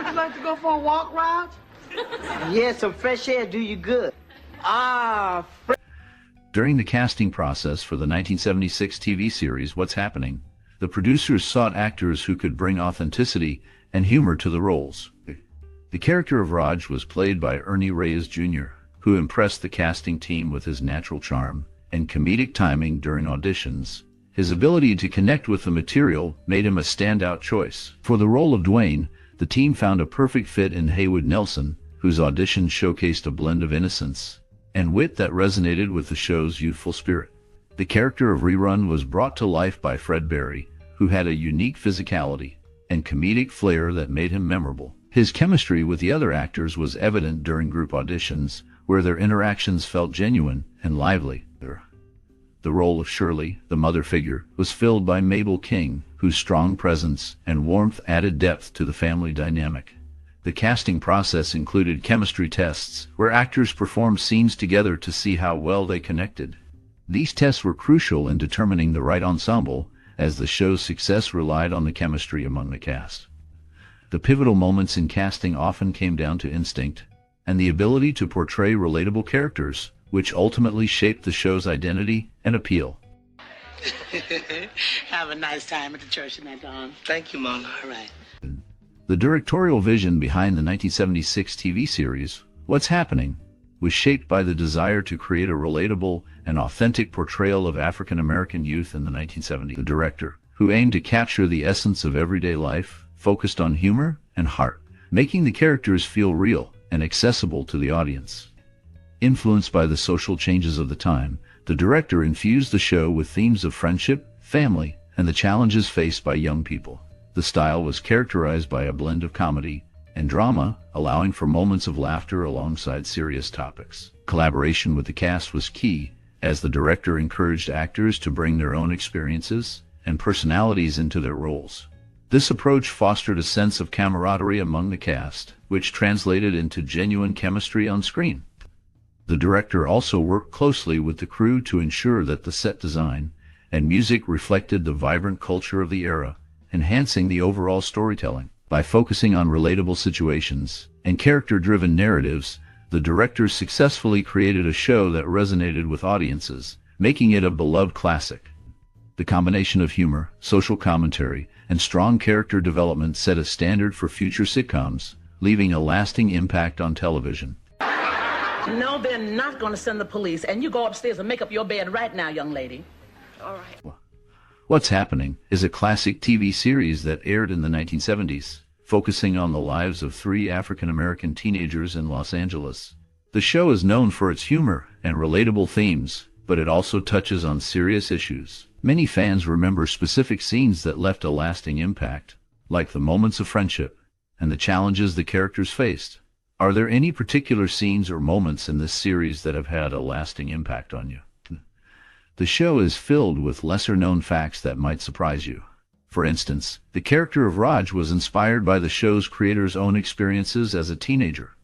Would you like to go for a walk, Raj? Yeah, some fresh air do you good. During the casting process for the 1976 TV series What's Happening, the producers sought actors who could bring authenticity and humor to the roles. The character of Raj was played by Ernie Reyes Jr., who impressed the casting team with his natural charm and comedic timing during auditions. His ability to connect with the material made him a standout choice. For the role of Dwayne, the team found a perfect fit in Haywood Nelson, whose audition showcased a blend of innocence and wit that resonated with the show's youthful spirit. The character of Rerun was brought to life by Fred Berry, who had a unique physicality and comedic flair that made him memorable. His chemistry with the other actors was evident during group auditions, where their interactions felt genuine and lively. The role of Shirley, the mother figure, was filled by Mabel King, whose strong presence and warmth added depth to the family dynamic. The casting process included chemistry tests, where actors performed scenes together to see how well they connected. These tests were crucial in determining the right ensemble, as the show's success relied on the chemistry among the cast. The pivotal moments in casting often came down to instinct and the ability to portray relatable characters, which ultimately shaped the show's identity and appeal. Have a nice time at the church tonight, Don. Thank you, Mama. All right. The directorial vision behind the 1976 TV series, What's Happening, was shaped by the desire to create a relatable and authentic portrayal of African American youth in the 1970s. The director, who aimed to capture the essence of everyday life, focused on humor and heart, making the characters feel real and accessible to the audience. Influenced by the social changes of the time, the director infused the show with themes of friendship, family, and the challenges faced by young people. The style was characterized by a blend of comedy and drama, allowing for moments of laughter alongside serious topics. Collaboration with the cast was key, as the director encouraged actors to bring their own experiences and personalities into their roles. This approach fostered a sense of camaraderie among the cast, which translated into genuine chemistry on screen. The director also worked closely with the crew to ensure that the set design and music reflected the vibrant culture of the era, enhancing the overall storytelling. By focusing on relatable situations and character-driven narratives, the director successfully created a show that resonated with audiences, making it a beloved classic. The combination of humor, social commentary, and strong character development set a standard for future sitcoms, leaving a lasting impact on television. No, they're not going to send the police, and you go upstairs and make up your bed right now, young lady. All right. What's Happening is a classic TV series that aired in the 1970s, focusing on the lives of 3 African-American teenagers in Los Angeles. The show is known for its humor and relatable themes, but it also touches on serious issues. Many fans remember specific scenes that left a lasting impact, like the moments of friendship and the challenges the characters faced. Are there any particular scenes or moments in this series that have had a lasting impact on you? The show is filled with lesser-known facts that might surprise you. For instance, the character of Raj was inspired by the show's creator's own experiences as a teenager.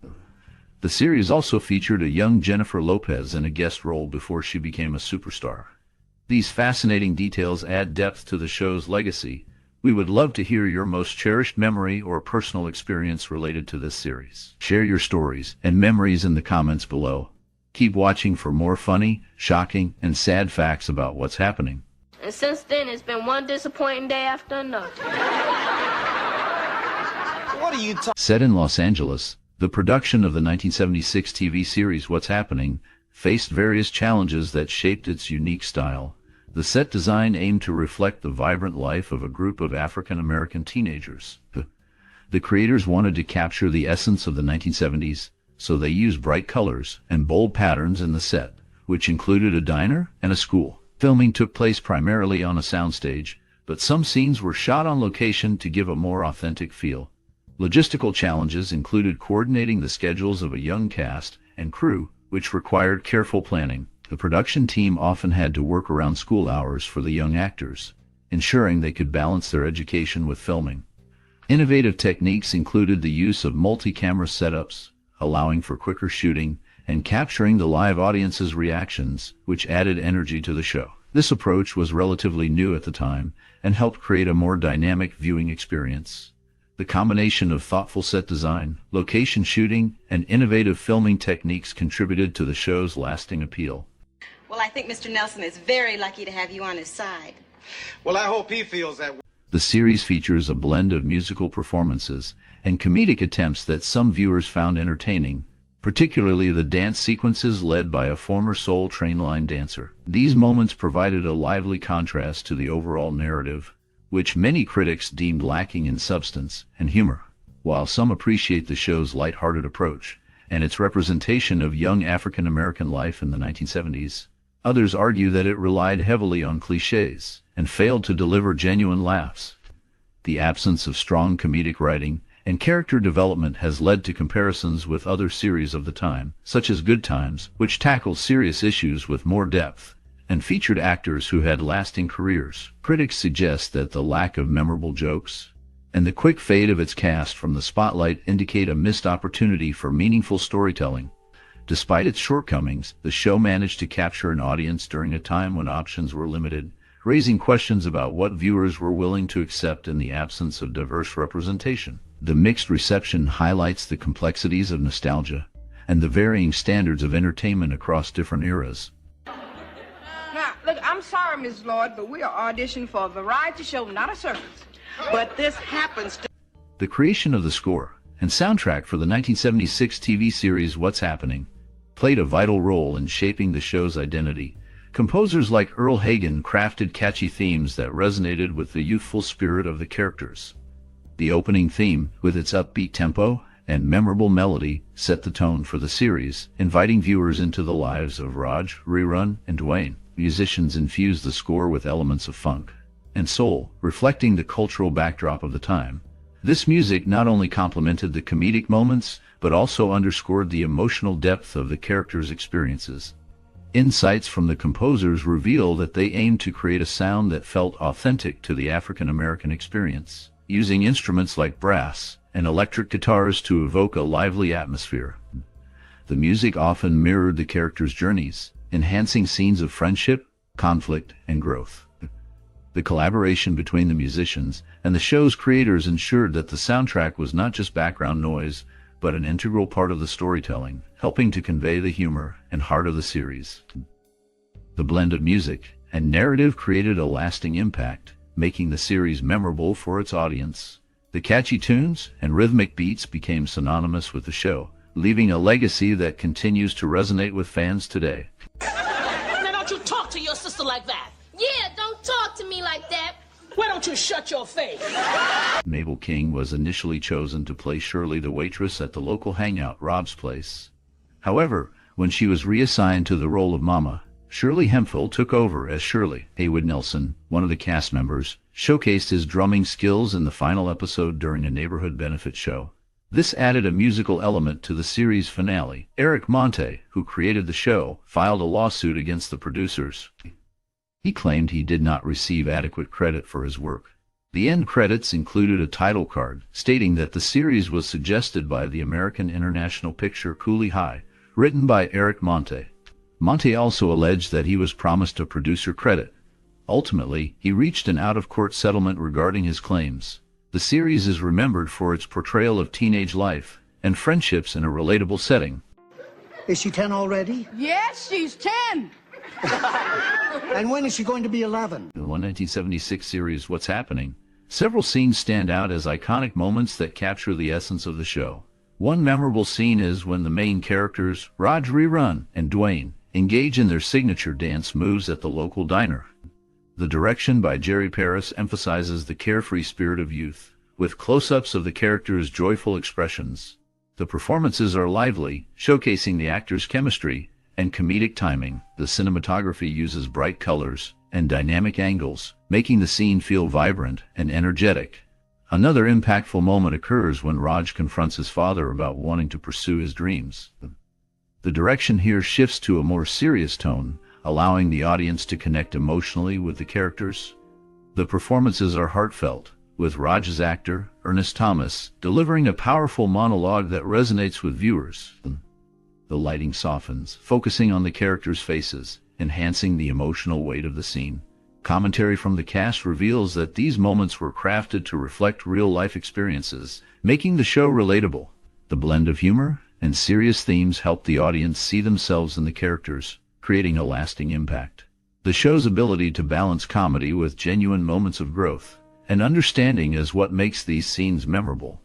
The series also featured a young Jennifer Lopez in a guest role before she became a superstar. These fascinating details add depth to the show's legacy. We would love to hear your most cherished memory or personal experience related to this series. Share your stories and memories in the comments below. Keep watching for more funny, shocking, and sad facts about what's happening. And since then, it's been one disappointing day after another. What are you talking? Set in Los Angeles, the production of the 1976 TV series What's Happening faced various challenges that shaped its unique style. The set design aimed to reflect the vibrant life of a group of African-American teenagers. The creators wanted to capture the essence of the 1970s, so they used bright colors and bold patterns in the set, which included a diner and a school. Filming took place primarily on a soundstage, but some scenes were shot on location to give a more authentic feel. Logistical challenges included coordinating the schedules of a young cast and crew, which required careful planning. The production team often had to work around school hours for the young actors, ensuring they could balance their education with filming. Innovative techniques included the use of multi-camera setups, allowing for quicker shooting, and capturing the live audience's reactions, which added energy to the show. This approach was relatively new at the time and helped create a more dynamic viewing experience. The combination of thoughtful set design, location shooting, and innovative filming techniques contributed to the show's lasting appeal. Well, I think Mr. Nelson is very lucky to have you on his side. Well, I hope he feels that way. The series features a blend of musical performances and comedic attempts that some viewers found entertaining, particularly the dance sequences led by a former Soul Train line dancer. These moments provided a lively contrast to the overall narrative, which many critics deemed lacking in substance and humor. While some appreciate the show's lighthearted approach and its representation of young African-American life in the 1970s, others argue that it relied heavily on cliches and failed to deliver genuine laughs. The absence of strong comedic writing and character development has led to comparisons with other series of the time, such as Good Times, which tackled serious issues with more depth and featured actors who had lasting careers. Critics suggest that the lack of memorable jokes and the quick fade of its cast from the spotlight indicate a missed opportunity for meaningful storytelling. Despite its shortcomings, the show managed to capture an audience during a time when options were limited, raising questions about what viewers were willing to accept in the absence of diverse representation. The mixed reception highlights the complexities of nostalgia and the varying standards of entertainment across different eras. Now, look, I'm sorry, Miss Lloyd, but we are auditioning for a variety show, not a circus. But this happens to... The creation of the score and soundtrack for the 1976 TV series What's Happening played a vital role in shaping the show's identity. Composers like Earl Hagen crafted catchy themes that resonated with the youthful spirit of the characters. The opening theme, with its upbeat tempo and memorable melody, set the tone for the series, inviting viewers into the lives of Raj, Rerun, and Dwayne. Musicians infused the score with elements of funk and soul, reflecting the cultural backdrop of the time. This music not only complemented the comedic moments, but also underscored the emotional depth of the characters' experiences. Insights from the composers reveal that they aimed to create a sound that felt authentic to the African-American experience, using instruments like brass and electric guitars to evoke a lively atmosphere. The music often mirrored the characters' journeys, enhancing scenes of friendship, conflict, and growth. The collaboration between the musicians and the show's creators ensured that the soundtrack was not just background noise, but an integral part of the storytelling, helping to convey the humor and heart of the series. The blend of music and narrative created a lasting impact, making the series memorable for its audience. The catchy tunes and rhythmic beats became synonymous with the show, leaving a legacy that continues to resonate with fans today. Now don't you talk to your sister like that. Yeah, don't talk to me like that. Why don't you shut your face? Mabel King was initially chosen to play Shirley, the waitress at the local hangout, Rob's Place. However, when she was reassigned to the role of Mama, Shirley Hemphill took over as Shirley. Haywood Nelson, one of the cast members, showcased his drumming skills in the final episode during a neighborhood benefit show. This added a musical element to the series finale. Eric Monte, who created the show, filed a lawsuit against the producers. He claimed he did not receive adequate credit for his work. The end credits included a title card stating that the series was suggested by the American International Picture Cooley High, written by Eric Monte. Monte also alleged that he was promised a producer credit. Ultimately, he reached an out-of-court settlement regarding his claims. The series is remembered for its portrayal of teenage life and friendships in a relatable setting. Is she 10 already? Yes, she's 10. And when is she going to be 11? In the 1976 series What's Happening, several scenes stand out as iconic moments that capture the essence of the show. One memorable scene is when the main characters, Raj, Rerun, and Dwayne, engage in their signature dance moves at the local diner. The direction by Jerry Paris emphasizes the carefree spirit of youth, with close-ups of the characters' joyful expressions. The performances are lively, showcasing the actors' chemistry and comedic timing. The cinematography uses bright colors and dynamic angles, making the scene feel vibrant and energetic. Another impactful moment occurs when Raj confronts his father about wanting to pursue his dreams. The direction here shifts to a more serious tone, allowing the audience to connect emotionally with the characters. The performances are heartfelt, with Raj's actor, Ernest Thalmus, delivering a powerful monologue that resonates with viewers. The lighting softens, focusing on the characters' faces, enhancing the emotional weight of the scene. Commentary from the cast reveals that these moments were crafted to reflect real-life experiences, making the show relatable. The blend of humor and serious themes helped the audience see themselves in the characters, creating a lasting impact. The show's ability to balance comedy with genuine moments of growth and understanding is what makes these scenes memorable.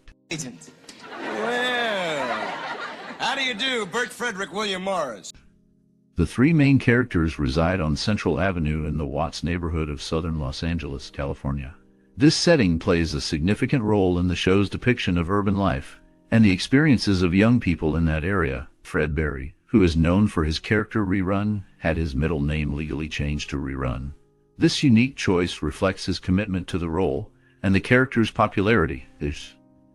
Well, how do you do, Bert Frederick William Morris? The three main characters reside on Central Avenue in the Watts neighborhood of southern Los Angeles, California. This setting plays a significant role in the show's depiction of urban life and the experiences of young people in that area. Fred Barry, who is known for his character Rerun, had his middle name legally changed to Rerun. This unique choice reflects his commitment to the role and the character's popularity.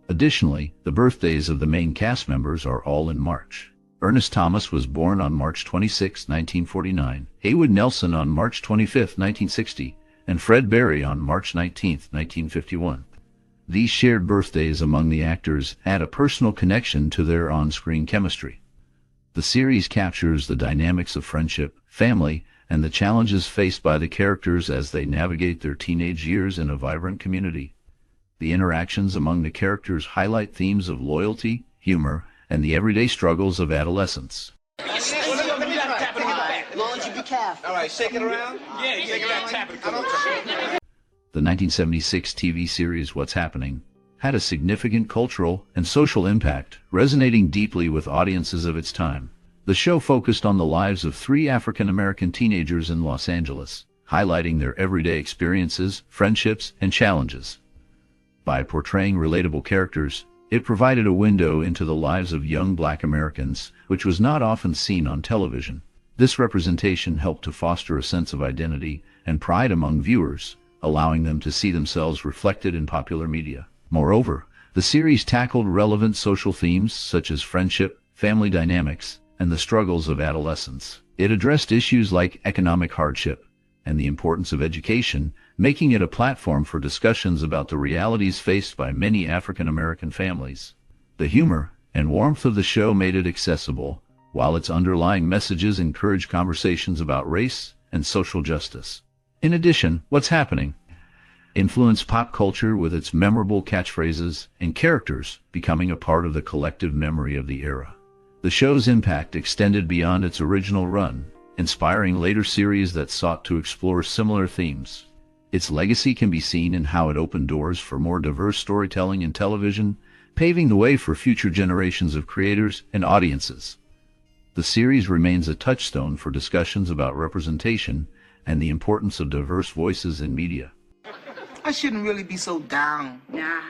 Additionally, the birthdays of the main cast members are all in March. Ernest Thalmus was born on March 26, 1949, Haywood Nelson on March 25, 1960, and Fred Barry on March 19, 1951. These shared birthdays among the actors add a personal connection to their on-screen chemistry. The series captures the dynamics of friendship, family, and the challenges faced by the characters as they navigate their teenage years in a vibrant community. The interactions among the characters highlight themes of loyalty, humor, and the everyday struggles of adolescence. Let me try it. Lord, you be careful. All right, shake it around. Yeah, shake it around, tap it. The 1976 TV series What's Happening had a significant cultural and social impact, resonating deeply with audiences of its time. The show focused on the lives of three African-American teenagers in Los Angeles, highlighting their everyday experiences, friendships, and challenges. By portraying relatable characters, it provided a window into the lives of young Black Americans, which was not often seen on television. This representation helped to foster a sense of identity and pride among viewers, allowing them to see themselves reflected in popular media. Moreover, the series tackled relevant social themes such as friendship, family dynamics, and the struggles of adolescence. It addressed issues like economic hardship and the importance of education, making it a platform for discussions about the realities faced by many African-American families. The humor and warmth of the show made it accessible, while its underlying messages encouraged conversations about race and social justice. In addition, What's Happening influenced pop culture with its memorable catchphrases and characters becoming a part of the collective memory of the era. The show's impact extended beyond its original run, inspiring later series that sought to explore similar themes. Its legacy can be seen in how it opened doors for more diverse storytelling in television, paving the way for future generations of creators and audiences. The series remains a touchstone for discussions about representation and the importance of diverse voices in media. I shouldn't really be so down. Nah.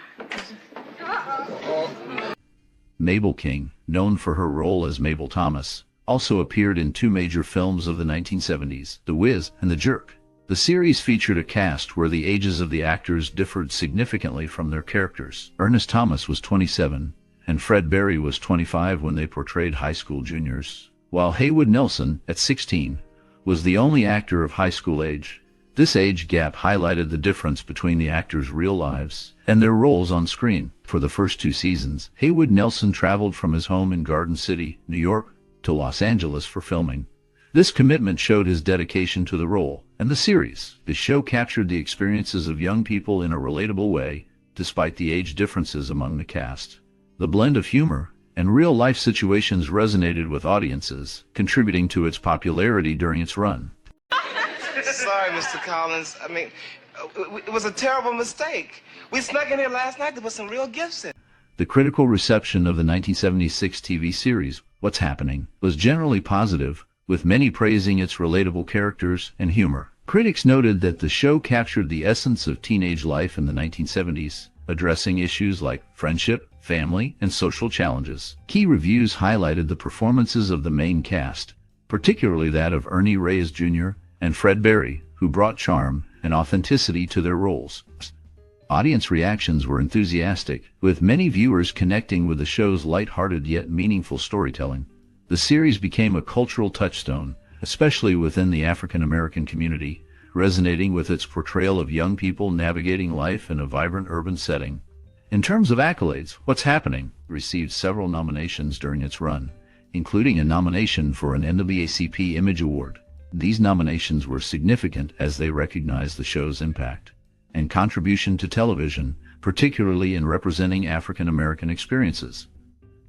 Mabel King, known for her role as Mabel Thomas, also appeared in two major films of the 1970s, The Wiz and The Jerk. The series featured a cast where the ages of the actors differed significantly from their characters. Ernest Thomas was 27, and Fred Barry was 25 when they portrayed high school juniors, while Haywood Nelson, at 16, was the only actor of high school age. This age gap highlighted the difference between the actors' real lives and their roles on screen. For the first two seasons, Haywood Nelson traveled from his home in Garden City, New York, to Los Angeles for filming. This commitment showed his dedication to the role and the series. The show captured the experiences of young people in a relatable way, despite the age differences among the cast. The blend of humor and real-life situations resonated with audiences, contributing to its popularity during its run. Sorry, Mr. Collins. I mean, it was a terrible mistake. We snuck in here last night. There was some real gifts in. The critical reception of the 1976 TV series, What's Happening, was generally positive, with many praising its relatable characters and humor. Critics noted that the show captured the essence of teenage life in the 1970s, addressing issues like friendship, family, and social challenges. Key reviews highlighted the performances of the main cast, particularly that of Ernie Reyes Jr. and Fred Barry, who brought charm and authenticity to their roles. Audience reactions were enthusiastic, with many viewers connecting with the show's light-hearted yet meaningful storytelling. The series became a cultural touchstone, especially within the African-American community, resonating with its portrayal of young people navigating life in a vibrant urban setting. In terms of accolades, What's Happening received several nominations during its run, including a nomination for an NAACP Image Award. These nominations were significant as they recognized the show's impact and contribution to television, particularly in representing African American experiences.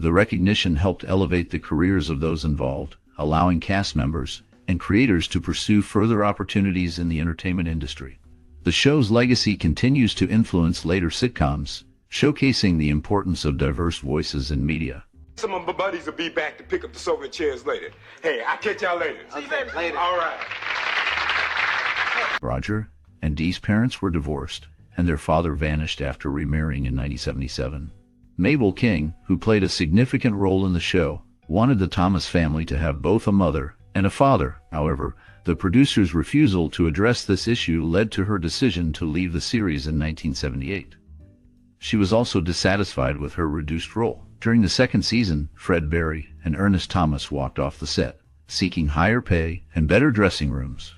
The recognition helped elevate the careers of those involved, allowing cast members and creators to pursue further opportunities in the entertainment industry. The show's legacy continues to influence later sitcoms, showcasing the importance of diverse voices in media. Some of my buddies will be back to pick up the sofa chairs later. Hey, I'll catch y'all later. See you later. All right. Roger and Dee's parents were divorced, and their father vanished after remarrying in 1977. Mabel King, who played a significant role in the show, wanted the Thalmus family to have both a mother and a father. However, the producers' refusal to address this issue led to her decision to leave the series in 1978. She was also dissatisfied with her reduced role. During the second season, Fred Barry and Ernest Thalmus walked off the set, seeking higher pay and better dressing rooms.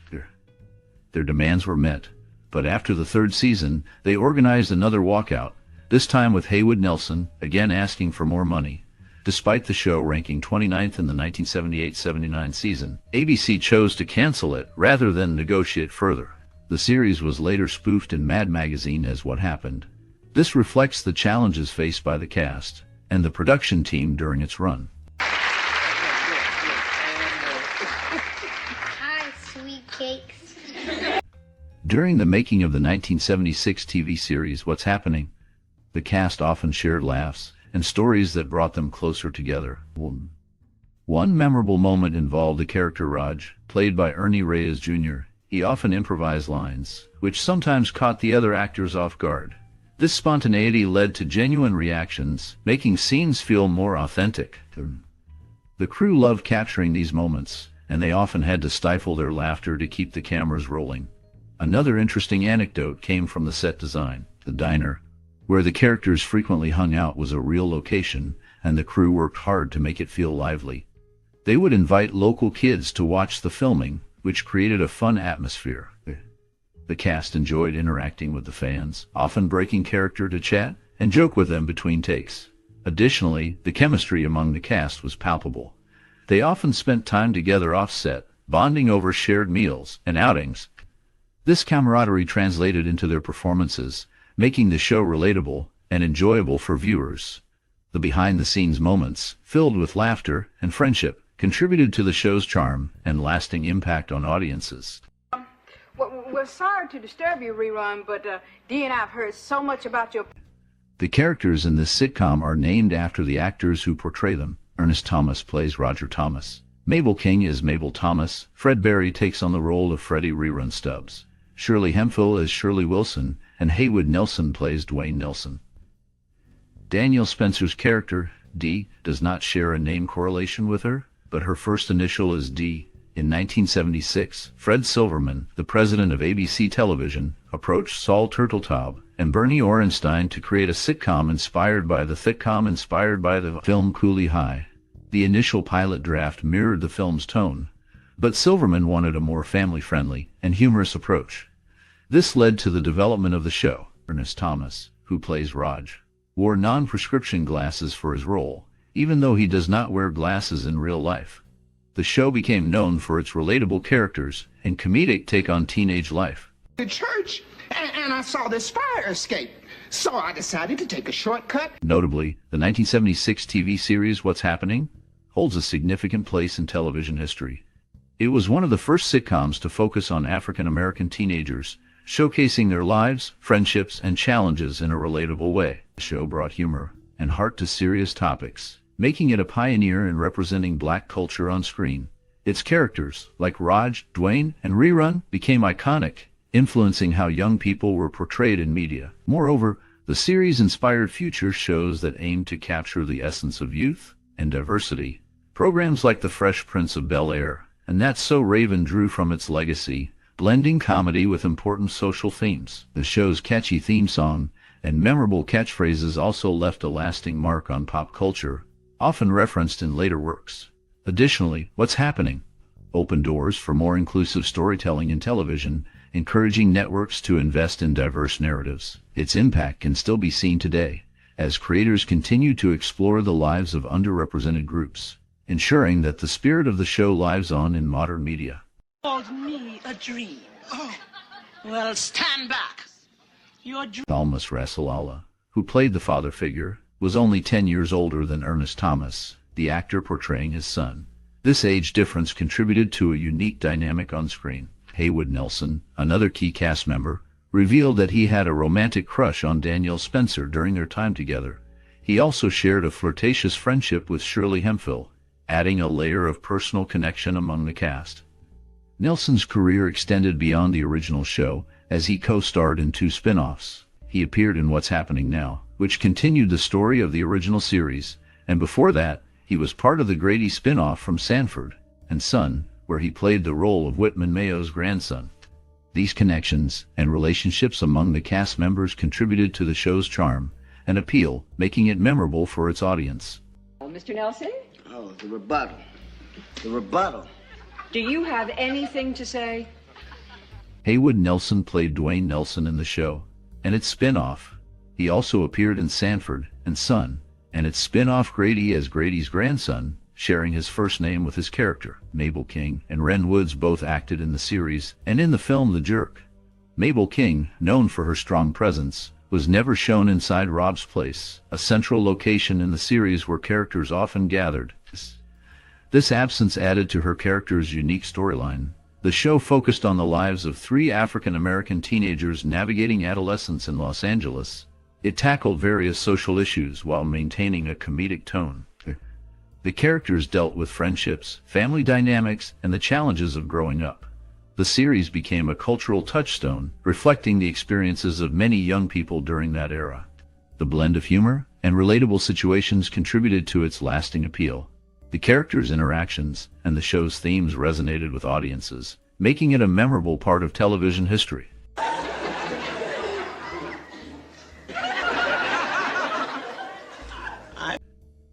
Their demands were met, but after the third season, they organized another walkout, this time with Haywood Nelson, again asking for more money. Despite the show ranking 29th in the 1978-79 season, ABC chose to cancel it rather than negotiate further. The series was later spoofed in Mad magazine as What Happened. This reflects the challenges faced by the cast and the production team during its run. Hi, sweet cakes. During the making of the 1976 TV series What's Happening, the cast often shared laughs and stories that brought them closer together. One memorable moment involved the character Raj, played by Ernie Reyes Jr. He often improvised lines, which sometimes caught the other actors off guard. This spontaneity led to genuine reactions, making scenes feel more authentic. The crew loved capturing these moments, and they often had to stifle their laughter to keep the cameras rolling. Another interesting anecdote came from the set design. The diner, where the characters frequently hung out, was a real location, and the crew worked hard to make it feel lively. They would invite local kids to watch the filming, which created a fun atmosphere. The cast enjoyed interacting with the fans, often breaking character to chat and joke with them between takes. Additionally, the chemistry among the cast was palpable. They often spent time together off-set, bonding over shared meals and outings. This camaraderie translated into their performances, making the show relatable and enjoyable for viewers. The behind-the-scenes moments, filled with laughter and friendship, contributed to the show's charm and lasting impact on audiences. We're sorry to disturb you, Rerun, but Dee and I have heard so much about your... The characters in this sitcom are named after the actors who portray them. Ernest Thalmus plays Roger Thomas. Mabel King is Mabel Thomas. Fred Barry takes on the role of Freddie Rerun Stubbs. Shirley Hemphill is Shirley Wilson, and Haywood Nelson plays Dwayne Nelson. Danielle Spencer's character, Dee, does not share a name correlation with her, but her first initial is D. In 1976, Fred Silverman, the president of ABC Television, approached Saul Turteltaub and Bernie Orenstein to create a sitcom inspired by the film Cooley High. The initial pilot draft mirrored the film's tone, but Silverman wanted a more family-friendly and humorous approach. This led to the development of the show. Ernest Thalmus, who plays Raj, wore non-prescription glasses for his role, even though he does not wear glasses in real life. The show became known for its relatable characters and comedic take on teenage life. The church, and I saw this fire escape, so I decided to take a shortcut. Notably, the 1976 TV series What's Happening holds a significant place in television history. It was one of the first sitcoms to focus on African American teenagers, showcasing their lives, friendships, and challenges in a relatable way. The show brought humor and heart to serious topics, making it a pioneer in representing black culture on screen. Its characters, like Raj, Dwayne, and Rerun, became iconic, influencing how young people were portrayed in media. Moreover, the series inspired future shows that aimed to capture the essence of youth and diversity. Programs like The Fresh Prince of Bel-Air and That's So Raven drew from its legacy, blending comedy with important social themes. The show's catchy theme song and memorable catchphrases also left a lasting mark on pop culture, often referenced in later works. Additionally, What's Happening opened doors for more inclusive storytelling in television, encouraging networks to invest in diverse narratives. Its impact can still be seen today, as creators continue to explore the lives of underrepresented groups, ensuring that the spirit of the show lives on in modern media. Called me a dream. Oh. Well, stand back. Your dream. Thalmus Rasulala, who played the father figure, was only 10 years older than Ernest Thomas, the actor portraying his son. This age difference contributed to a unique dynamic on screen. Haywood Nelson, another key cast member, revealed that he had a romantic crush on Danielle Spencer during their time together. He also shared a flirtatious friendship with Shirley Hemphill, adding a layer of personal connection among the cast. Nelson's career extended beyond the original show, as he co-starred in 2 spin-offs. He appeared in What's Happening Now, which continued the story of the original series, and before that, he was part of the Grady spin-off from Sanford and Son, where he played the role of Whitman Mayo's grandson. These connections and relationships among the cast members contributed to the show's charm and appeal, making it memorable for its audience. Mr. Nelson? Oh, the rebuttal. The rebuttal. Do you have anything to say? Haywood Nelson played Dwayne Nelson in the show and its spin-off. He also appeared in Sanford and Son and its spin-off Grady as Grady's grandson, sharing his first name with his character. Mabel King and Ren Woods both acted in the series and in the film The Jerk. Mabel King, known for her strong presence, was never shown inside Rob's place, a central location in the series where characters often gathered. This absence added to her character's unique storyline. The show focused on the lives of 3 African-American teenagers navigating adolescence in Los Angeles. It tackled various social issues while maintaining a comedic tone. The characters dealt with friendships, family dynamics, and the challenges of growing up. The series became a cultural touchstone, reflecting the experiences of many young people during that era. The blend of humor and relatable situations contributed to its lasting appeal. The characters' interactions and the show's themes resonated with audiences, making it a memorable part of television history.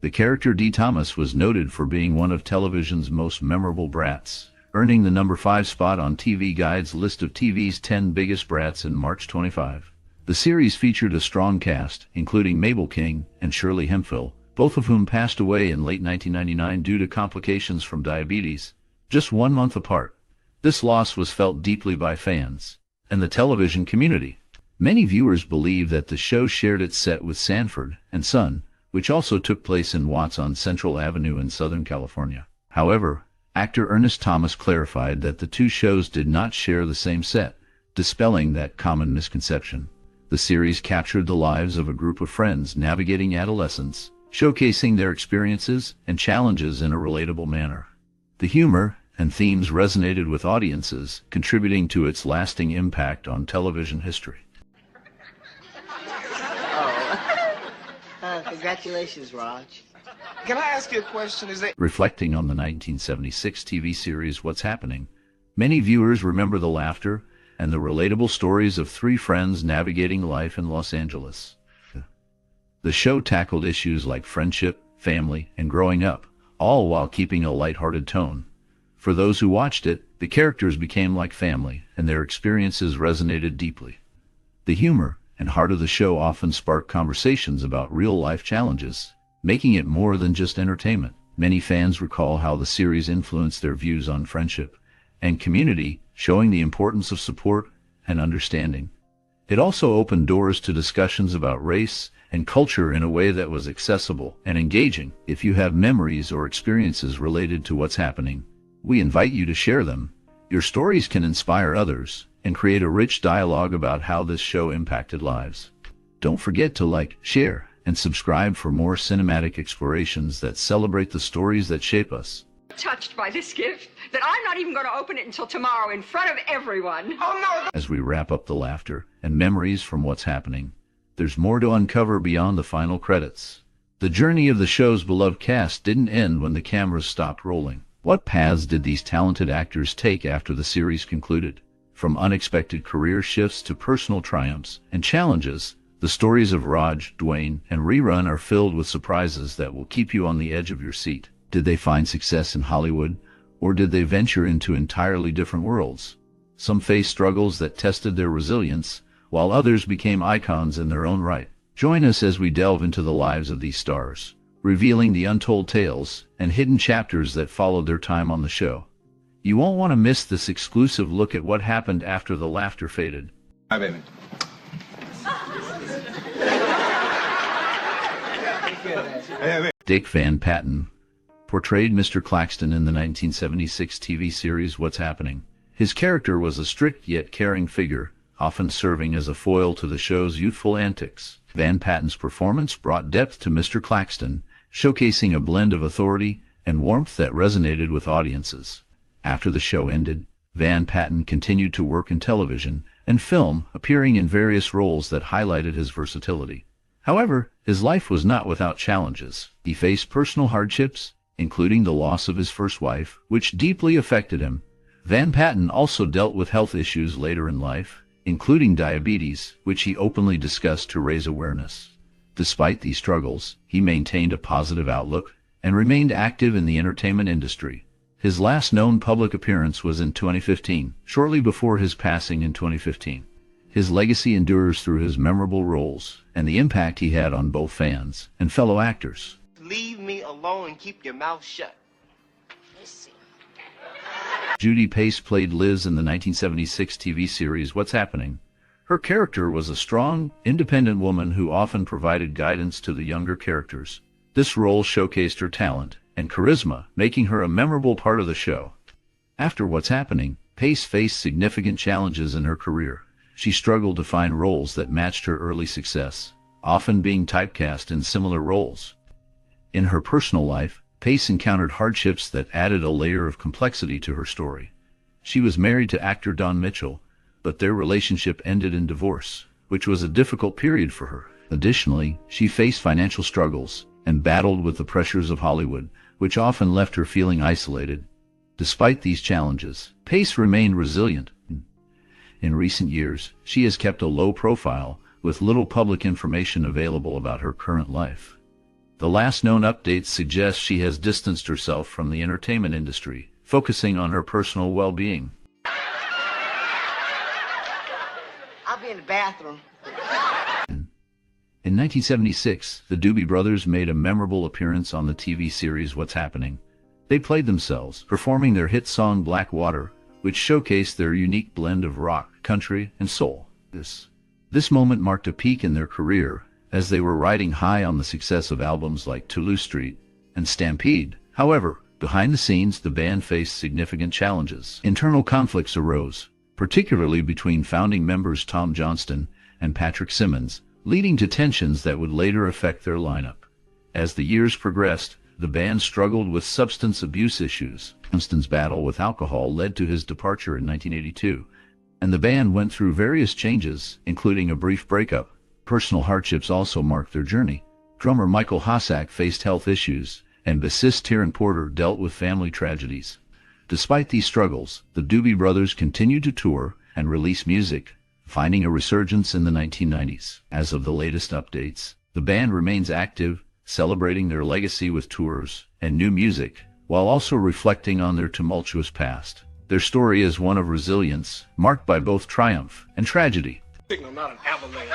The character D. Thomas was noted for being one of television's most memorable brats, earning the number 5 spot on TV Guide's list of TV's 10 biggest brats in March 25. The series featured a strong cast, including Mabel King and Shirley Hemphill, both of whom passed away in late 1999 due to complications from diabetes, just 1 month apart. This loss was felt deeply by fans and the television community. Many viewers believe that the show shared its set with Sanford and Son, which also took place in Watts on Central Avenue in Southern California. However, actor Ernest Thomas clarified that the 2 shows did not share the same set, dispelling that common misconception. The series captured the lives of a group of friends navigating adolescence, showcasing their experiences and challenges in a relatable manner. The humor and themes resonated with audiences, contributing to its lasting impact on television history. Congratulations, Raj. Can I ask you a question? Reflecting on the 1976 TV series What's Happening, many viewers remember the laughter and the relatable stories of 3 friends navigating life in Los Angeles. The show tackled issues like friendship, family, and growing up, all while keeping a lighthearted tone. For those who watched it, the characters became like family, and their experiences resonated deeply. The humor and heart of the show often sparked conversations about real-life challenges, making it more than just entertainment. Many fans recall how the series influenced their views on friendship and community, showing the importance of support and understanding. It also opened doors to discussions about race and culture in a way that was accessible and engaging. If you have memories or experiences related to What's Happening, we invite you to share them. Your stories can inspire others and create a rich dialogue about how this show impacted lives. Don't forget to like, share, and subscribe for more cinematic explorations that celebrate the stories that shape us. Touched by this gift that I'm not even going to open it until tomorrow in front of everyone. Oh no! As we wrap up the laughter and memories from What's Happening, there's more to uncover beyond the final credits. The journey of the show's beloved cast didn't end when the cameras stopped rolling. What paths did these talented actors take after the series concluded? From unexpected career shifts to personal triumphs and challenges, the stories of Raj, Dwayne, and Rerun are filled with surprises that will keep you on the edge of your seat. Did they find success in Hollywood, or did they venture into entirely different worlds? Some faced struggles that tested their resilience, while others became icons in their own right. Join us as we delve into the lives of these stars, revealing the untold tales and hidden chapters that followed their time on the show. You won't want to miss this exclusive look at what happened after the laughter faded. Hi, baby. Dick Van Patten portrayed Mr. Claxton in the 1976 TV series What's Happening. His character was a strict yet caring figure, often serving as a foil to the show's youthful antics. Van Patten's performance brought depth to Mr. Claxton, showcasing a blend of authority and warmth that resonated with audiences. After the show ended, Van Patten continued to work in television and film, appearing in various roles that highlighted his versatility. However, his life was not without challenges. He faced personal hardships, including the loss of his first wife, which deeply affected him. Van Patten also dealt with health issues later in life, including diabetes, which he openly discussed to raise awareness. Despite these struggles, he maintained a positive outlook and remained active in the entertainment industry. His last known public appearance was in 2015, shortly before his passing in 2015. His legacy endures through his memorable roles and the impact he had on both fans and fellow actors. Leave me alone and keep your mouth shut. Judy Pace played Liz in the 1976 TV series What's Happening. Her character was a strong, independent woman who often provided guidance to the younger characters. This role showcased her talent and charisma, making her a memorable part of the show. After What's Happening, Pace faced significant challenges in her career. She struggled to find roles that matched her early success, often being typecast in similar roles. In her personal life, Pace encountered hardships that added a layer of complexity to her story. She was married to actor Don Mitchell, but their relationship ended in divorce, which was a difficult period for her. Additionally, she faced financial struggles and battled with the pressures of Hollywood, which often left her feeling isolated. Despite these challenges, Pace remained resilient. In recent years, she has kept a low profile, with little public information available about her current life. The last known updates suggest she has distanced herself from the entertainment industry, focusing on her personal well-being. I'll be in the bathroom. In 1976, the Doobie Brothers made a memorable appearance on the TV series What's Happening. They played themselves, performing their hit song Black Water, which showcased their unique blend of rock, country, and soul. This moment marked a peak in their career, as they were riding high on the success of albums like Toulouse Street and Stampede. However, behind the scenes, the band faced significant challenges. Internal conflicts arose, particularly between founding members Tom Johnston and Patrick Simmons, leading to tensions that would later affect their lineup. As the years progressed, the band struggled with substance abuse issues. Johnston's battle with alcohol led to his departure in 1982, and the band went through various changes, including a brief breakup. Personal hardships also marked their journey. Drummer Michael Hossack faced health issues, and bassist Tyrone Porter dealt with family tragedies. Despite these struggles, the Doobie Brothers continued to tour and release music, finding a resurgence in the 1990s. As of the latest updates, the band remains active, celebrating their legacy with tours and new music, while also reflecting on their tumultuous past. Their story is one of resilience, marked by both triumph and tragedy. Signal, not an avalanche.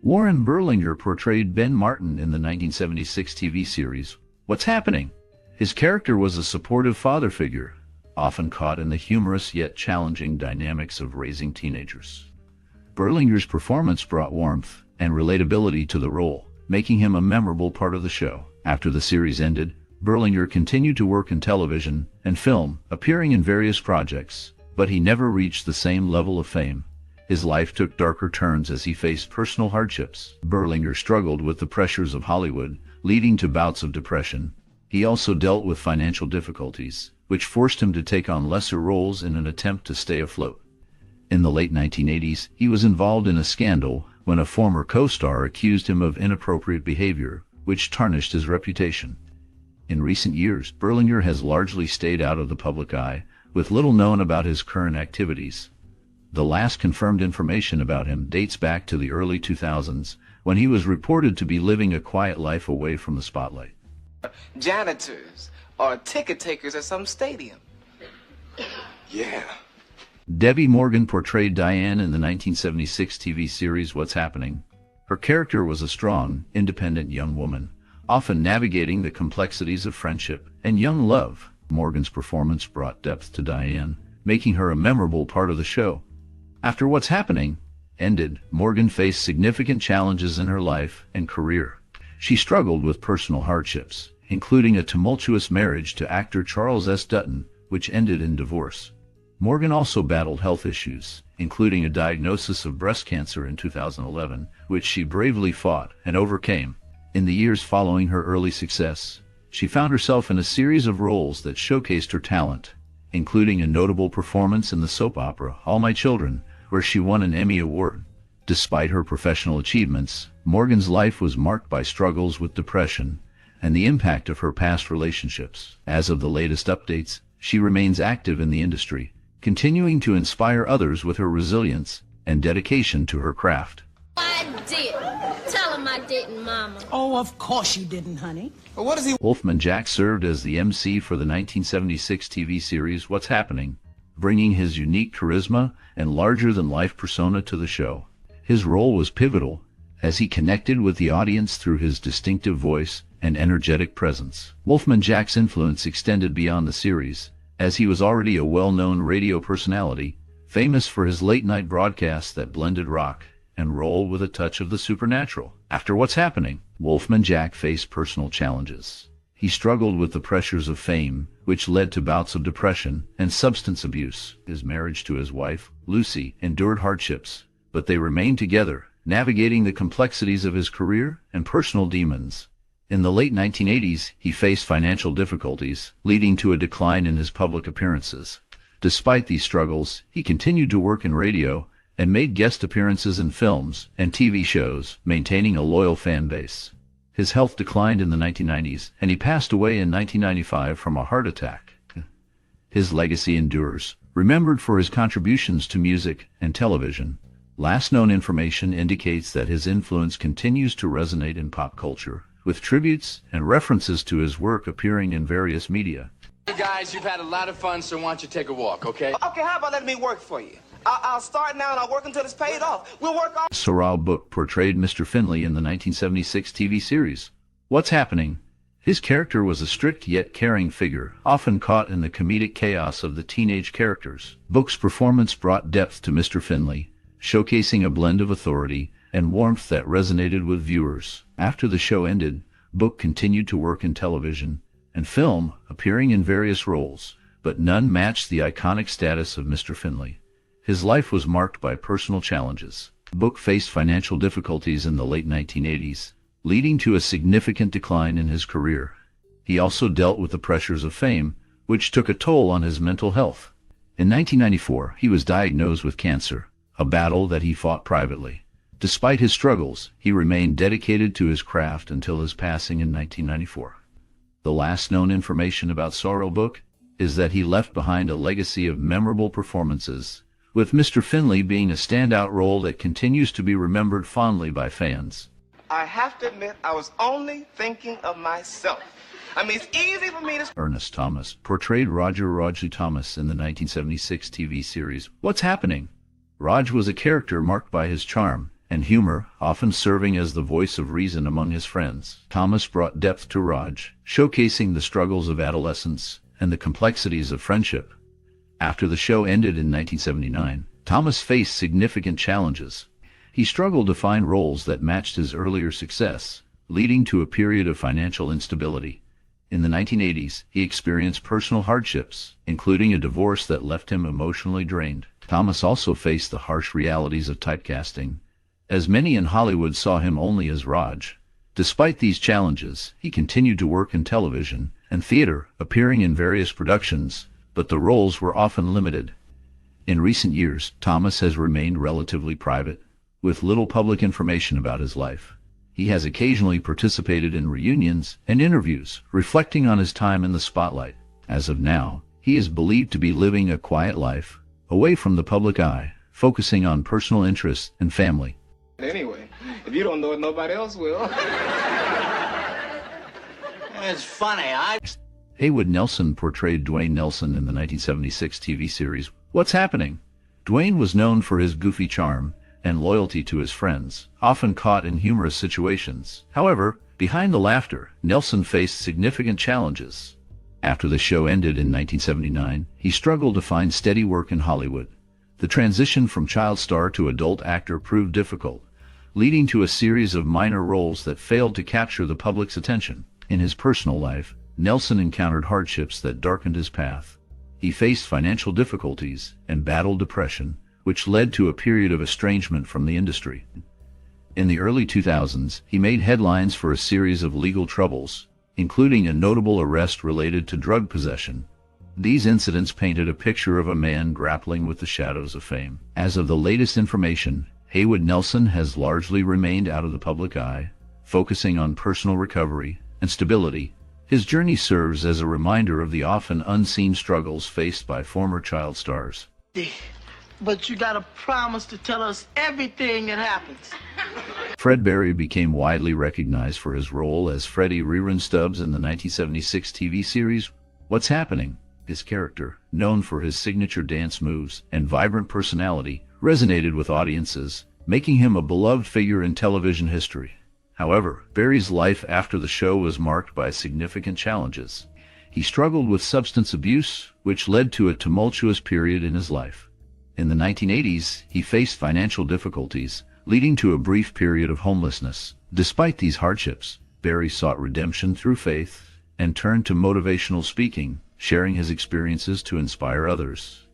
Warren Berlinger portrayed Ben Martin in the 1976 TV series What's Happening. His character was a supportive father figure, often caught in the humorous yet challenging dynamics of raising teenagers. Berlinger's performance brought warmth and relatability to the role, making him a memorable part of the show. After the series ended, Berlinger continued to work in television and film, appearing in various projects, but he never reached the same level of fame. His life took darker turns as he faced personal hardships. Berlinger struggled with the pressures of Hollywood, leading to bouts of depression. He also dealt with financial difficulties, which forced him to take on lesser roles in an attempt to stay afloat. In the late 1980s, he was involved in a scandal when a former co-star accused him of inappropriate behavior, which tarnished his reputation. In recent years, Berlinger has largely stayed out of the public eye, with little known about his current activities. The last confirmed information about him dates back to the early 2000s, when he was reported to be living a quiet life away from the spotlight. Janitors or ticket takers at some stadium. Yeah. Debbi Morgan portrayed Diane in the 1976 TV series What's Happening. Her character was a strong, independent young woman, often navigating the complexities of friendship and young love. Morgan's performance brought depth to Diane, making her a memorable part of the show. After What's Happening ended, Morgan faced significant challenges in her life and career. She struggled with personal hardships, including a tumultuous marriage to actor Charles S. Dutton, which ended in divorce. Morgan also battled health issues, including a diagnosis of breast cancer in 2011, which she bravely fought and overcame. In the years following her early success, she found herself in a series of roles that showcased her talent, including a notable performance in the soap opera All My Children, where she won an Emmy Award. Despite her professional achievements, Morgan's life was marked by struggles with depression and the impact of her past relationships. As of the latest updates, she remains active in the industry, continuing to inspire others with her resilience and dedication to her craft. I didn't. Tell him I didn't, Mama. Oh, of course you didn't, honey. But what is he? Wolfman Jack served as the MC for the 1976 TV series What's Happening, bringing his unique charisma and larger-than-life persona to the show. His role was pivotal, as he connected with the audience through his distinctive voice and energetic presence. Wolfman Jack's influence extended beyond the series, as he was already a well-known radio personality, famous for his late-night broadcasts that blended rock and roll with a touch of the supernatural. After What's Happening, Wolfman Jack faced personal challenges. He struggled with the pressures of fame, which led to bouts of depression and substance abuse. His marriage to his wife, Lucy, endured hardships, but they remained together, navigating the complexities of his career and personal demons. In the late 1980s, he faced financial difficulties, leading to a decline in his public appearances. Despite these struggles, he continued to work in radio and made guest appearances in films and TV shows, maintaining a loyal fan base. His health declined in the 1990s, and he passed away in 1995 from a heart attack. His legacy endures, remembered for his contributions to music and television. Last known information indicates that his influence continues to resonate in pop culture, with tributes and references to his work appearing in various media. Hey guys, you've had a lot of fun, so why don't you take a walk, okay? Okay, how about letting me work for you? I'll start now and I'll work until it's paid off. We'll work off. Sorrel Book portrayed Mr. Finley in the 1976 TV series What's Happening. His character was a strict yet caring figure, often caught in the comedic chaos of the teenage characters. Book's performance brought depth to Mr. Finley, showcasing a blend of authority and warmth that resonated with viewers. After the show ended, Book continued to work in television and film, appearing in various roles, but none matched the iconic status of Mr. Finley. His life was marked by personal challenges. Book faced financial difficulties in the late 1980s, leading to a significant decline in his career. He also dealt with the pressures of fame, which took a toll on his mental health. In 1994, he was diagnosed with cancer, a battle that he fought privately. Despite his struggles, he remained dedicated to his craft until his passing in 1994. The last known information about Sorrel Book is that he left behind a legacy of memorable performances, with Mr. Finley being a standout role that continues to be remembered fondly by fans. I have to admit, I was only thinking of myself. I mean, it's easy for me to... Ernest Thomas portrayed Roger Thomas in the 1976 TV series What's Happening? Rog was a character marked by his charm and humor, often serving as the voice of reason among his friends. Thomas brought depth to Rog, showcasing the struggles of adolescence and the complexities of friendship. After the show ended in 1979, Thomas faced significant challenges. He struggled to find roles that matched his earlier success, leading to a period of financial instability. In the 1980s, he experienced personal hardships, including a divorce that left him emotionally drained. Thomas also faced the harsh realities of typecasting, as many in Hollywood saw him only as Rog. Despite these challenges, he continued to work in television and theater, appearing in various productions, but the roles were often limited. In recent years, Thomas has remained relatively private, with little public information about his life. He has occasionally participated in reunions and interviews, reflecting on his time in the spotlight. As of now, he is believed to be living a quiet life, away from the public eye, focusing on personal interests and family. Anyway, if you don't know it, nobody else will. It's funny, Haywood Nelson portrayed Dwayne Nelson in the 1976 TV series What's Happening? Dwayne was known for his goofy charm and loyalty to his friends, often caught in humorous situations. However, Behind the laughter, Nelson faced significant challenges. After the show ended in 1979, he struggled to find steady work in Hollywood. The transition from child star to adult actor proved difficult, leading to a series of minor roles that failed to capture the public's attention. In his personal life, Nelson encountered hardships that darkened his path. He faced financial difficulties and battled depression, which led to a period of estrangement from the industry. In the early 2000s, he made headlines for a series of legal troubles, including a notable arrest related to drug possession. These incidents painted a picture of a man grappling with the shadows of fame. As of the latest information, Haywood Nelson has largely remained out of the public eye, focusing on personal recovery and stability. His journey serves as a reminder of the often unseen struggles faced by former child stars. But you gotta promise to tell us everything that happens. Fred Berry became widely recognized for his role as Freddie Rerun Stubbs in the 1976 TV series What's Happening? His character, known for his signature dance moves and vibrant personality, resonated with audiences, making him a beloved figure in television history. However, Berry's life after the show was marked by significant challenges. He struggled with substance abuse, which led to a tumultuous period in his life. In the 1980s, he faced financial difficulties, leading to a brief period of homelessness. Despite these hardships, Berry sought redemption through faith and turned to motivational speaking, sharing his experiences to inspire others.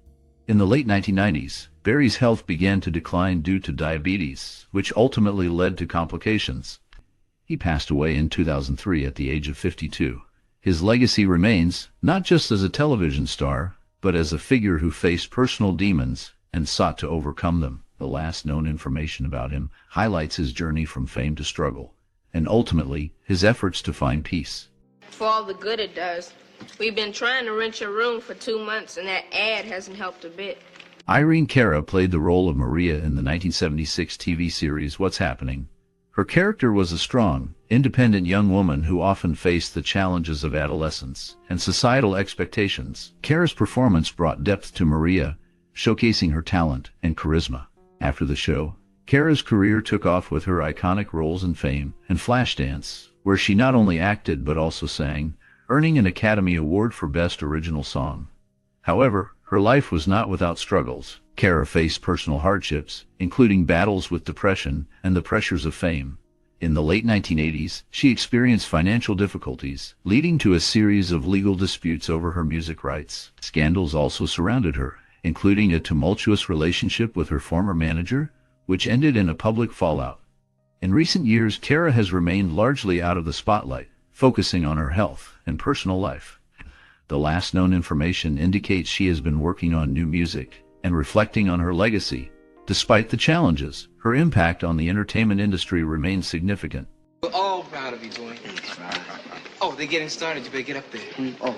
In the late 1990s, Berry's health began to decline due to diabetes, which ultimately led to complications. He passed away in 2003 at the age of 52. His legacy remains, not just as a television star, but as a figure who faced personal demons and sought to overcome them. The last known information about him highlights his journey from fame to struggle, and ultimately, his efforts to find peace. For all the good it does. We've been trying to rent your room for 2 months, and that ad hasn't helped a bit. Irene Cara played the role of Maria in the 1976 TV series What's Happening? Her character was a strong, independent young woman who often faced the challenges of adolescence and societal expectations. Cara's performance brought depth to Maria, showcasing her talent and charisma. After the show, Cara's career took off with her iconic roles in Fame and Flashdance, where she not only acted but also sang, earning an Academy Award for Best Original Song. However, her life was not without struggles. Cara faced personal hardships, including battles with depression and the pressures of fame. In the late 1980s, she experienced financial difficulties, leading to a series of legal disputes over her music rights. Scandals also surrounded her, including a tumultuous relationship with her former manager, which ended in a public fallout. In recent years, Cara has remained largely out of the spotlight, focusing on her health and personal life. The last known information indicates she has been working on new music and reflecting on her legacy. Despite the challenges, her impact on the entertainment industry remains significant. We're all proud of you, Dwayne. Oh, they're getting started. You better get up there.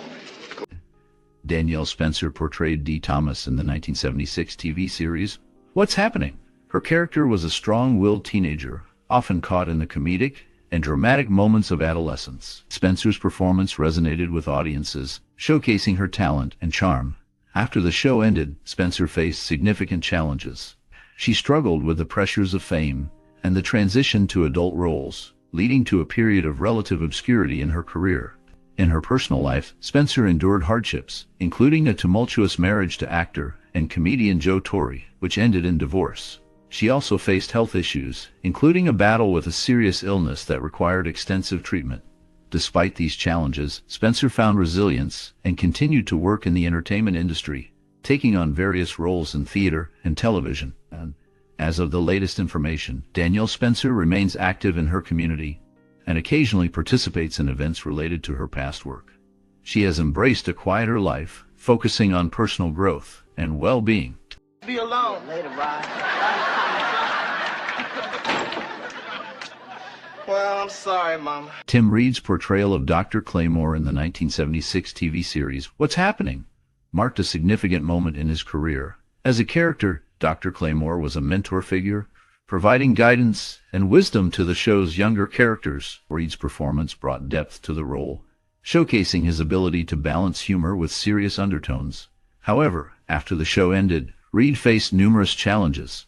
Danielle Spencer portrayed Dee Thomas in the 1976 TV series What's Happening? Her character was a strong-willed teenager, often caught in the comedic and dramatic moments of adolescence. Spencer's performance resonated with audiences, showcasing her talent and charm. After the show ended, Spencer faced significant challenges. She struggled with the pressures of fame and the transition to adult roles, leading to a period of relative obscurity in her career. In her personal life, Spencer endured hardships, including a tumultuous marriage to actor and comedian Joe Torre, which ended in divorce. She also faced health issues, including a battle with a serious illness that required extensive treatment. Despite these challenges, Spencer found resilience and continued to work in the entertainment industry, taking on various roles in theater and television. And as of the latest information, Danielle Spencer remains active in her community and occasionally participates in events related to her past work. She has embraced a quieter life, focusing on personal growth and well-being. Be alone. Later, Ryan. Well, I'm sorry, Mama. Tim Reed's portrayal of Dr. Claymore in the 1976 TV series What's Happening? Marked a significant moment in his career. As a character, Dr. Claymore was a mentor figure, providing guidance and wisdom to the show's younger characters. Reed's performance brought depth to the role, showcasing his ability to balance humor with serious undertones. However, after the show ended, Reed faced numerous challenges.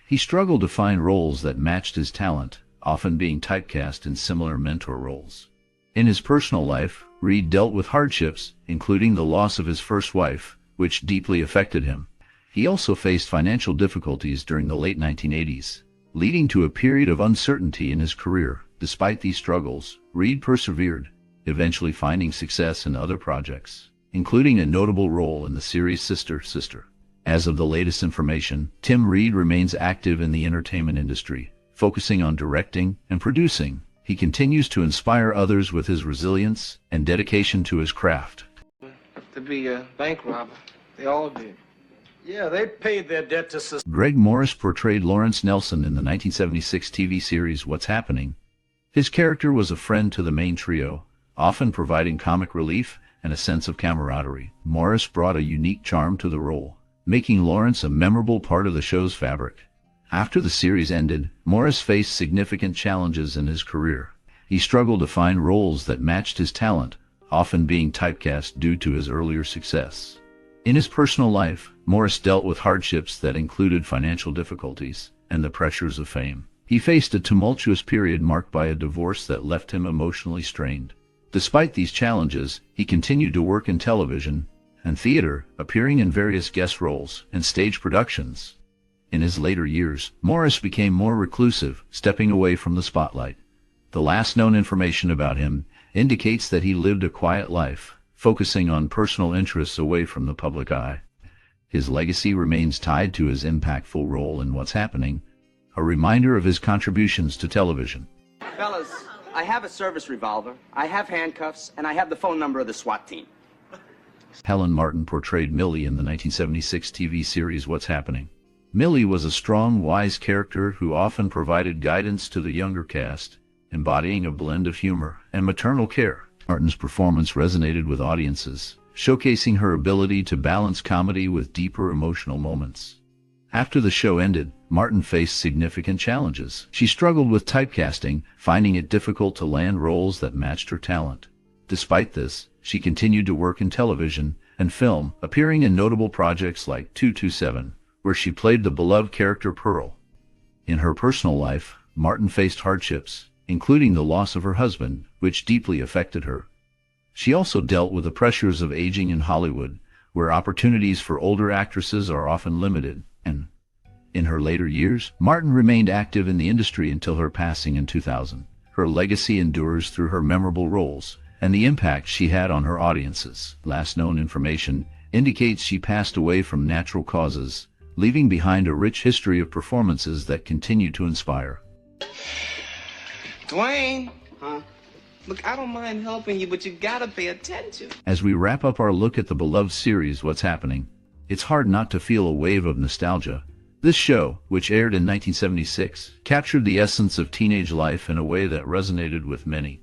He struggled to find roles that matched his talent, often being typecast in similar mentor roles. In his personal life, Reed dealt with hardships, including the loss of his first wife, which deeply affected him. He also faced financial difficulties during the late 1980s, leading to a period of uncertainty in his career. Despite these struggles, Reed persevered, eventually finding success in other projects, including a notable role in the series Sister, Sister. As of the latest information, Tim Reed remains active in the entertainment industry, focusing on directing and producing. He continues to inspire others with his resilience and dedication to his craft. To be a bank robber. They all did. Yeah, they paid their debt to society. Greg Morris portrayed Lawrence Nelson in the 1976 TV series What's Happening. His character was a friend to the main trio, often providing comic relief and a sense of camaraderie. Morris brought a unique charm to the role, making Lawrence a memorable part of the show's fabric. After the series ended, Morris faced significant challenges in his career. He struggled to find roles that matched his talent, often being typecast due to his earlier success. In his personal life, Morris dealt with hardships that included financial difficulties and the pressures of fame. He faced a tumultuous period marked by a divorce that left him emotionally strained. Despite these challenges, he continued to work in television and theater, appearing in various guest roles and stage productions. In his later years, Morris became more reclusive, stepping away from the spotlight. The last known information about him indicates that he lived a quiet life, focusing on personal interests away from the public eye. His legacy remains tied to his impactful role in What's Happening, a reminder of his contributions to television. Fellas, I have a service revolver, I have handcuffs, and I have the phone number of the SWAT team. Helen Martin portrayed Millie in the 1976 TV series What's Happening. Millie was a strong, wise character who often provided guidance to the younger cast, embodying a blend of humor and maternal care. Martin's performance resonated with audiences, showcasing her ability to balance comedy with deeper emotional moments. After the show ended, Martin faced significant challenges. She struggled with typecasting, finding it difficult to land roles that matched her talent. Despite this, she continued to work in television and film, appearing in notable projects like 227, where she played the beloved character Pearl. In her personal life, Martin faced hardships, including the loss of her husband, which deeply affected her. She also dealt with the pressures of aging in Hollywood, where opportunities for older actresses are often limited, and in her later years, Martin remained active in the industry until her passing in 2000. Her legacy endures through her memorable roles and the impact she had on her audiences. Last known information indicates she passed away from natural causes, leaving behind a rich history of performances that continue to inspire. Dwayne? Huh? Look, I don't mind helping you, but you gotta pay attention. As we wrap up our look at the beloved series What's Happening, it's hard not to feel a wave of nostalgia. This show, which aired in 1976, captured the essence of teenage life in a way that resonated with many.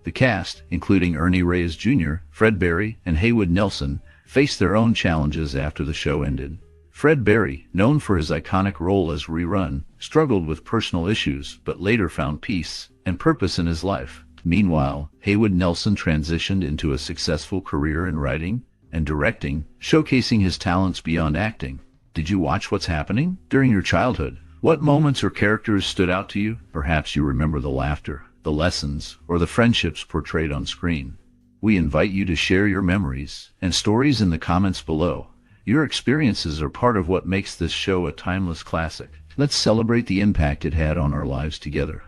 The cast, including Ernie Reyes Jr., Fred Berry, and Haywood Nelson, faced their own challenges after the show ended. Fred Berry, known for his iconic role as Rerun, struggled with personal issues but later found peace and purpose in his life. Meanwhile, Haywood Nelson transitioned into a successful career in writing and directing, showcasing his talents beyond acting. Did you watch What's Happening during your childhood? What moments or characters stood out to you? Perhaps you remember the laughter, the lessons, or the friendships portrayed on screen. We invite you to share your memories and stories in the comments below. Your experiences are part of what makes this show a timeless classic. Let's celebrate the impact it had on our lives together.